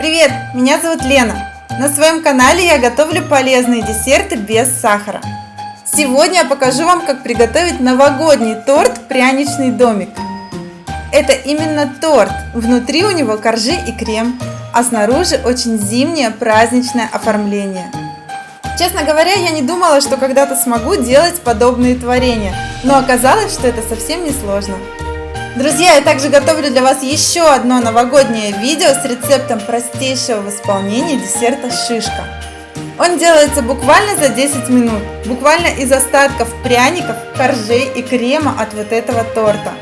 Привет, меня зовут Лена. На своем канале я готовлю полезные десерты без сахара. Сегодня я покажу вам, как приготовить новогодний торт «Пряничный домик». Это именно торт. Внутри у него коржи и крем, а снаружи очень зимнее праздничное оформление. Честно говоря, я не думала, что когда-то смогу делать подобные творения, но оказалось, что это совсем не сложно. Друзья, я также готовлю для вас еще одно новогоднее видео с рецептом простейшего в исполнении десерта шишка. Он делается буквально за 10 минут, буквально из остатков пряников, коржей и крема от вот этого торта.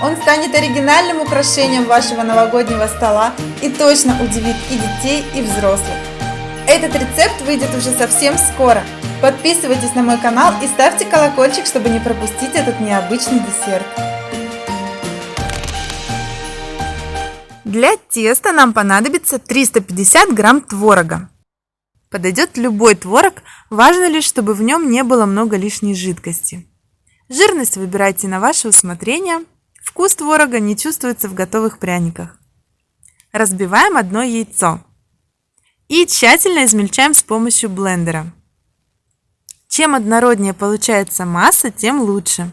Он станет оригинальным украшением вашего новогоднего стола и точно удивит и детей, и взрослых. Этот рецепт выйдет уже совсем скоро. Подписывайтесь на мой канал и ставьте колокольчик, чтобы не пропустить этот необычный десерт. Для теста нам понадобится 350 грамм творога. Подойдет любой творог, важно лишь, чтобы в нем не было много лишней жидкости. Жирность выбирайте на ваше усмотрение. Вкус творога не чувствуется в готовых пряниках. Разбиваем одно яйцо и тщательно измельчаем с помощью блендера. Чем однороднее получается масса, тем лучше.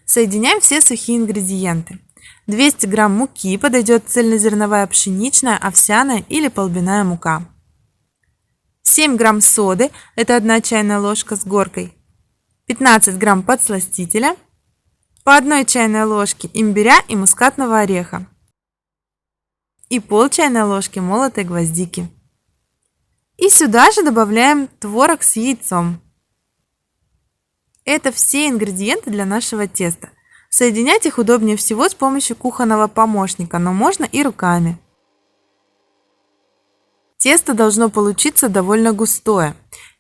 Соединяем все сухие ингредиенты. 200 грамм муки, подойдет цельнозерновая пшеничная, овсяная или полбяная мука. 7 грамм соды, это 1 чайная ложка с горкой. 15 грамм подсластителя. По 1 чайной ложке имбиря и мускатного ореха. И пол чайной ложки молотой гвоздики. И сюда же добавляем творог с яйцом. Это все ингредиенты для нашего теста. Соединять их удобнее всего с помощью кухонного помощника, но можно и руками. Тесто должно получиться довольно густое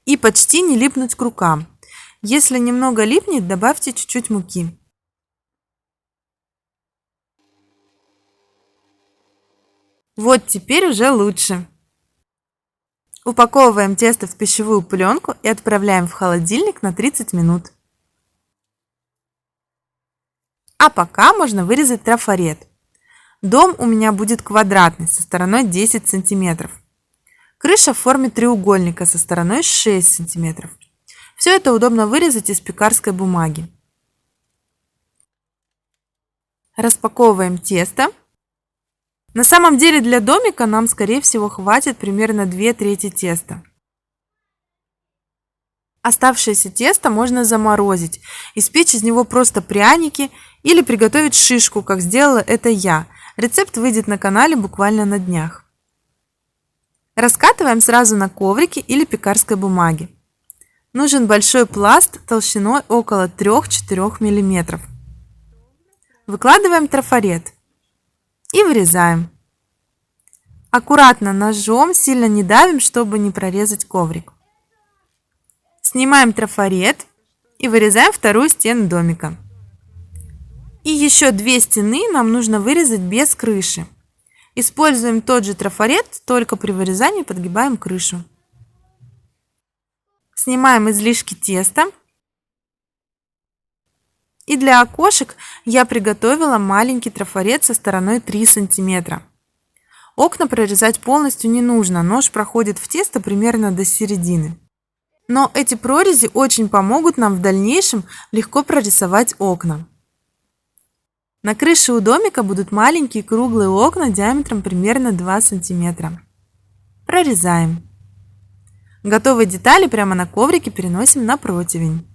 и почти не липнуть к рукам. Если немного липнет, добавьте чуть-чуть муки. Вот теперь уже лучше. Упаковываем тесто в пищевую пленку и отправляем в холодильник на 30 минут. А пока можно вырезать трафарет. Дом у меня будет квадратный, со стороной 10 см. Крыша в форме треугольника со стороной 6 см. Все это удобно вырезать из пекарской бумаги. Распаковываем тесто. На самом деле для домика нам, скорее всего, хватит примерно 2/3 теста. Оставшееся тесто можно заморозить, испечь из него просто пряники или приготовить шишку, как сделала это я. Рецепт выйдет на канале буквально на днях. Раскатываем сразу на коврике или пекарской бумаге. Нужен большой пласт толщиной около 3-4 мм. Выкладываем трафарет и вырезаем. Аккуратно ножом, сильно не давим, чтобы не прорезать коврик. Снимаем трафарет и вырезаем вторую стену домика. И еще 2 стены нам нужно вырезать без крыши. Используем тот же трафарет, только при вырезании подгибаем крышу. Снимаем излишки теста. И для окошек я приготовила маленький трафарет со стороной 3 см. Окна прорезать полностью не нужно, нож проходит в тесто примерно до середины. Но эти прорези очень помогут нам в дальнейшем легко прорисовать окна. На крыше у домика будут маленькие круглые окна диаметром примерно 2 см. Прорезаем. Готовые детали прямо на коврике переносим на противень.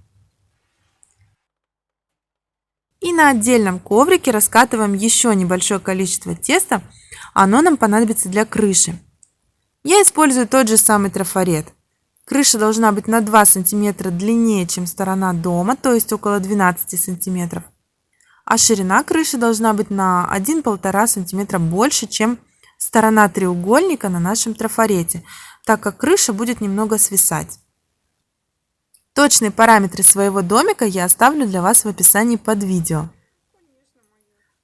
И на отдельном коврике раскатываем еще небольшое количество теста, оно нам понадобится для крыши. Я использую тот же самый трафарет. Крыша должна быть на 2 см длиннее, чем сторона дома, то есть около 12 см. А ширина крыши должна быть на 1-1,5 см больше, чем сторона треугольника на нашем трафарете, так как крыша будет немного свисать. Точные параметры своего домика я оставлю для вас в описании под видео.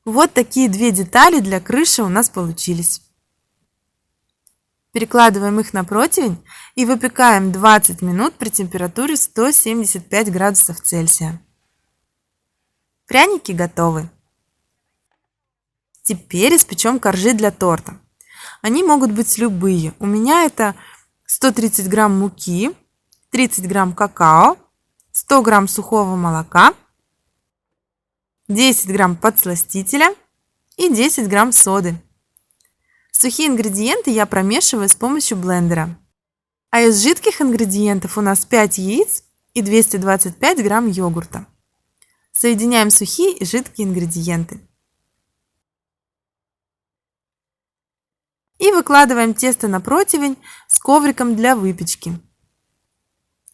Вот такие 2 детали для крыши у нас получились. Перекладываем их на противень и выпекаем 20 минут при температуре 175 градусов Цельсия. Пряники готовы. Теперь испечем коржи для торта. Они могут быть любые. У меня это 130 грамм муки, 30 грамм какао, 100 грамм сухого молока, 10 грамм подсластителя и 10 грамм соды. Сухие ингредиенты я промешиваю с помощью блендера. А из жидких ингредиентов у нас 5 яиц и 225 грамм йогурта. Соединяем сухие и жидкие ингредиенты. И выкладываем тесто на противень с ковриком для выпечки.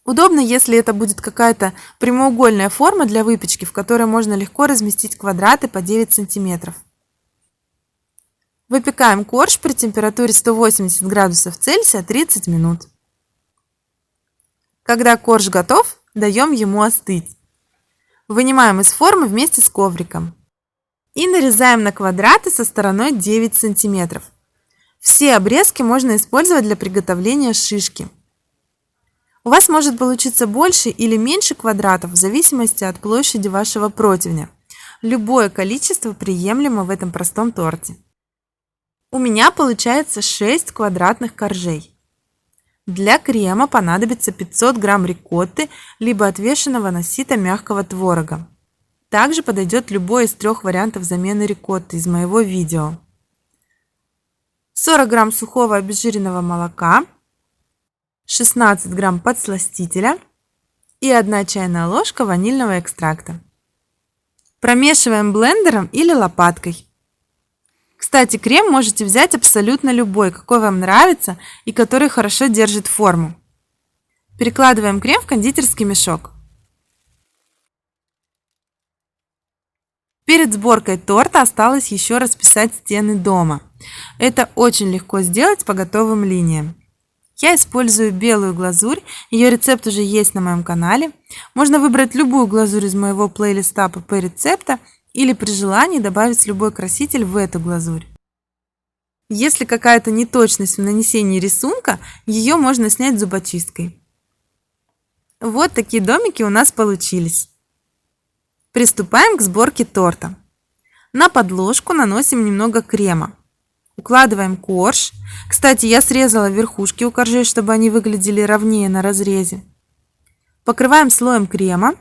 Удобно, если это будет какая-то прямоугольная форма для выпечки, в которой можно легко разместить квадраты по 9 сантиметров. Выпекаем корж при температуре 180 градусов Цельсия 30 минут. Когда корж готов, даем ему остыть. Вынимаем из формы вместе с ковриком. И нарезаем на квадраты со стороной 9 сантиметров. Все обрезки можно использовать для приготовления шишки. У вас может получиться больше или меньше квадратов в зависимости от площади вашего противня. Любое количество приемлемо в этом простом торте. У меня получается 6 квадратных коржей. Для крема понадобится 500 грамм рикотты, либо отвешенного на сито мягкого творога. Также подойдет любой из 3 вариантов замены рикотты из моего видео. 40 грамм сухого обезжиренного молока, 16 грамм подсластителя и 1 чайная ложка ванильного экстракта. Промешиваем блендером или лопаткой. Кстати, крем можете взять абсолютно любой, какой вам нравится и который хорошо держит форму. Перекладываем крем в кондитерский мешок. Перед сборкой торта осталось еще расписать стены дома. Это очень легко сделать по готовым линиям. Я использую белую глазурь, ее рецепт уже есть на моем канале. Можно выбрать любую глазурь из моего плейлиста АПП рецепта или при желании добавить любой краситель в эту глазурь. Если какая-то неточность в нанесении рисунка, ее можно снять зубочисткой. Вот такие домики у нас получились. Приступаем к сборке торта. На подложку наносим немного крема. Укладываем корж. Кстати, я срезала верхушки у коржей, чтобы они выглядели ровнее на разрезе. Покрываем слоем крема.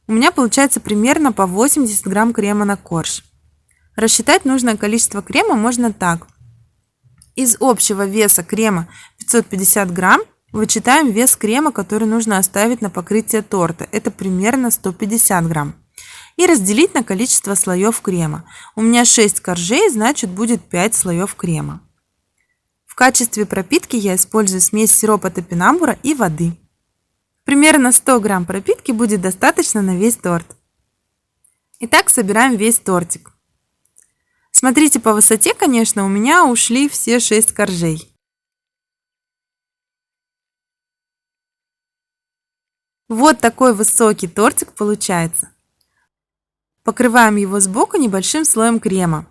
У меня получается примерно по 80 грамм крема на корж. Рассчитать нужное количество крема можно так. Из общего веса крема 550 грамм вычитаем вес крема, который нужно оставить на покрытие торта. Это примерно 150 грамм. И разделить на количество слоев крема. У меня 6 коржей, значит будет 5 слоев крема. В качестве пропитки я использую смесь сиропа топинамбура и воды. Примерно 100 грамм пропитки будет достаточно на весь торт. Итак, собираем весь тортик. Смотрите по высоте, конечно, у меня ушли все 6 коржей. Вот такой высокий тортик получается. Покрываем его сбоку небольшим слоем крема.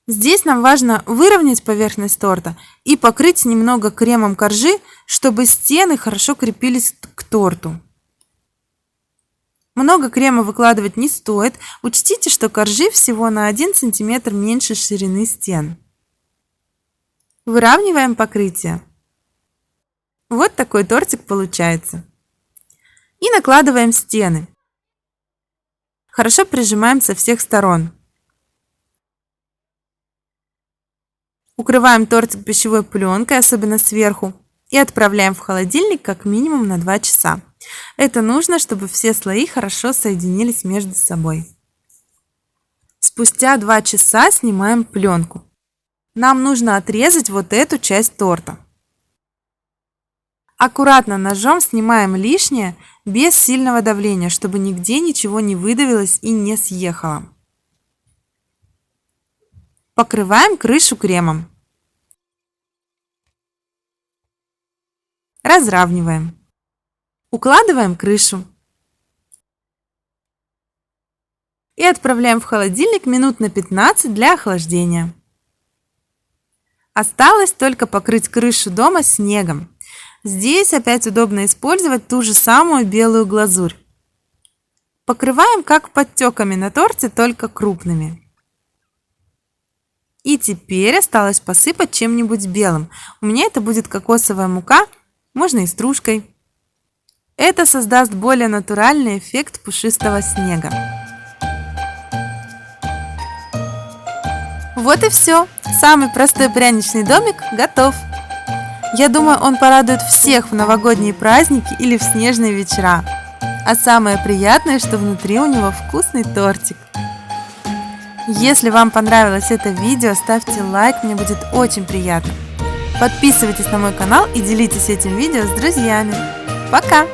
Здесь нам важно выровнять поверхность торта и покрыть немного кремом коржи, чтобы стены хорошо крепились к торту. Много крема выкладывать не стоит. Учтите, что коржи всего на 1 см меньше ширины стен. Выравниваем покрытие. Вот такой тортик получается. И накладываем стены. Хорошо прижимаем со всех сторон. Укрываем тортик пищевой пленкой, особенно сверху, и отправляем в холодильник как минимум на 2 часа. Это нужно, чтобы все слои хорошо соединились между собой. Спустя 2 часа снимаем пленку. Нам нужно отрезать вот эту часть торта. Аккуратно ножом снимаем лишнее без сильного давления, чтобы нигде ничего не выдавилось и не съехало. Покрываем крышу кремом. Разравниваем. Укладываем крышу. И отправляем в холодильник минут на 15 для охлаждения. Осталось только покрыть крышу дома снегом. Здесь опять удобно использовать ту же самую белую глазурь. Покрываем как подтеками на торте, только крупными. И теперь осталось посыпать чем-нибудь белым. У меня это будет кокосовая мука, можно и стружкой. Это создаст более натуральный эффект пушистого снега. Вот и все. Самый простой пряничный домик готов. Я думаю, он порадует всех в новогодние праздники или в снежные вечера. А самое приятное, что внутри у него вкусный тортик. Если вам понравилось это видео, ставьте лайк, мне будет очень приятно. Подписывайтесь на мой канал и делитесь этим видео с друзьями. Пока!